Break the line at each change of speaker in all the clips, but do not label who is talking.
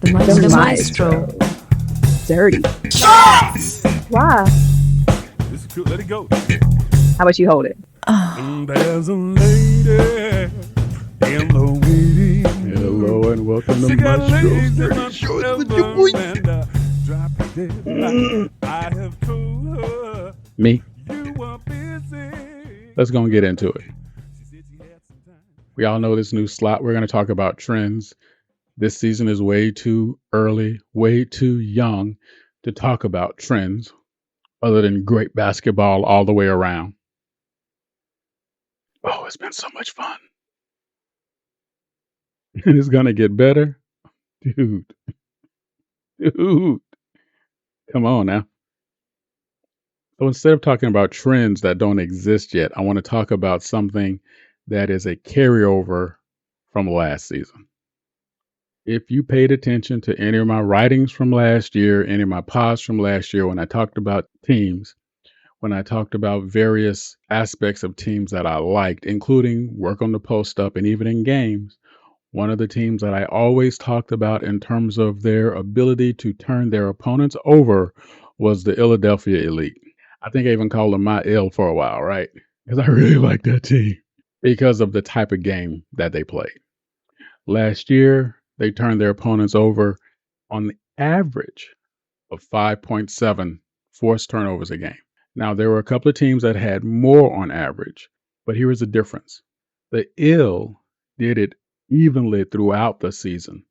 The Maestro.
Dirty.
Yes!
Why?
This is cool. Let it go.
How about you hold it?
There's a lady in the waiting.
Hello and welcome to
She got
Maestro's
legs in
Dirty
my
Shorts with your boy.
and drop it dead. I have told her
Me.
you were busy.
Let's go and get into it.
She said she had some time.
We all know this new slot. We're going to talk about trends. This season is way too early, way too young to talk about trends other than great basketball all the way around. Oh, it's been so much fun. And it's going to get better. Dude. Come on now. So instead of talking about trends that don't exist yet, I want to talk about something that is a carryover from last season. If you paid attention to any of my writings from last year, any of my pods from last year, when I talked about teams, when I talked about various aspects of teams that I liked, including work on the post up and even in games, one of the teams that I always talked about in terms of their ability to turn their opponents over was the Philadelphia Elite. I think I even called them my ill for a while, right? Because I really like that team because of the type of game that they played. Last year, they turned their opponents over on the average of 5.7 forced turnovers a game. Now, there were a couple of teams that had more on average, but here is the difference. The ill did it evenly throughout the season.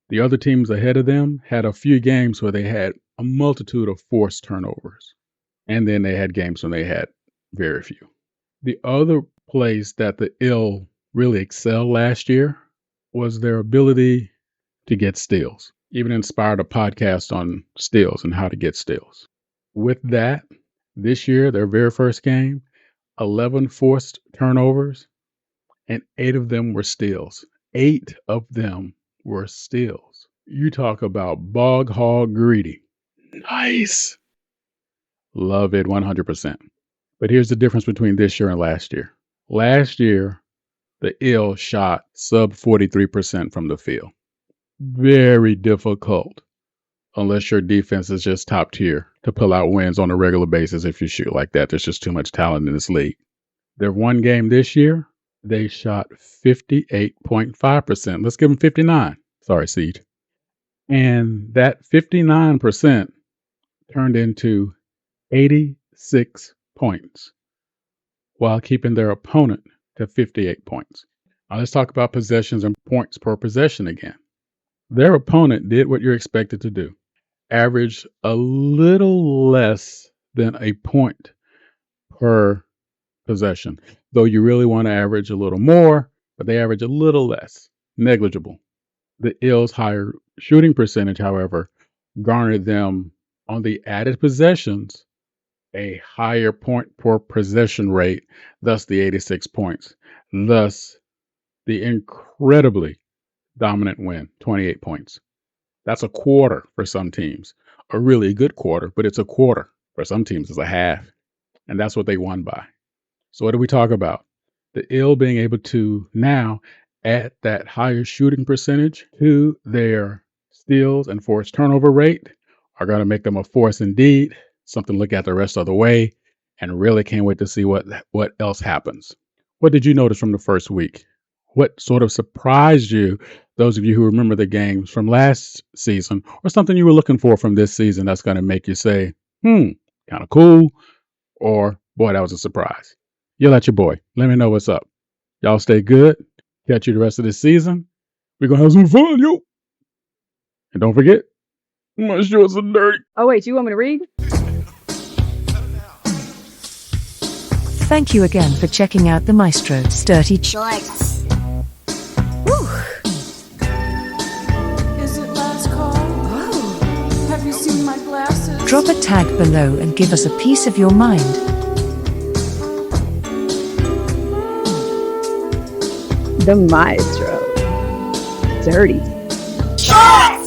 The other teams ahead of them had a few games where they had a multitude of forced turnovers, and then they had games when they had very few. The other place that the ill really excelled last year was their ability to get steals. Even inspired a podcast on steals and how to get steals. With that, this year, their very first game, 11 forced turnovers, and 8 of them were steals. 8 of them were steals. You talk about bog hog greedy. Nice. Love it 100%. But here's the difference between this year and last year. Last year, the ill shot sub 43% from the field. Very difficult, unless your defense is just top tier, to pull out wins on a regular basis if you shoot like that. There's just too much talent in this league. Their one game this year, they shot 58.5%. Let's give them 59. Sorry, Siege. And that 59% turned into 86 points while keeping their opponent to 58 points. Now let's talk about possessions and points per possession again. Their opponent did what you're expected to do. Averaged a little less than a point per possession. Though you really want to average a little more, but they average a little less. Negligible. The ill's higher shooting percentage, however, garnered them on the added possessions a higher point per possession rate, thus the 86 points. Thus, the incredibly dominant win, 28 points. That's a quarter for some teams. A really good quarter, but it's a quarter. For some teams, it's a half. And that's what they won by. So what do we talk about? The ill being able to now add that higher shooting percentage to their steals and forced turnover rate are going to make them a force indeed. Something to look at the rest of the way, and really can't wait to see what else happens. What did you notice from the first week? What sort of surprised you, those of you who remember the games from last season, or something you were looking for from this season that's going to make you say, kind of cool, or boy, that was a surprise. Yell at your boy. Let me know what's up. Y'all stay good. Catch you the rest of this season. We're going to have some fun, yo. And don't forget, my shorts are dirty.
Oh, wait, you want me to read?
Thank you again for checking out the Maestro's Dirty
Shorts.
Is it last call? Oh. Have you seen my glasses?
Drop a tag below and give us a piece of your mind.
The Maestro. Dirty.
Shorts!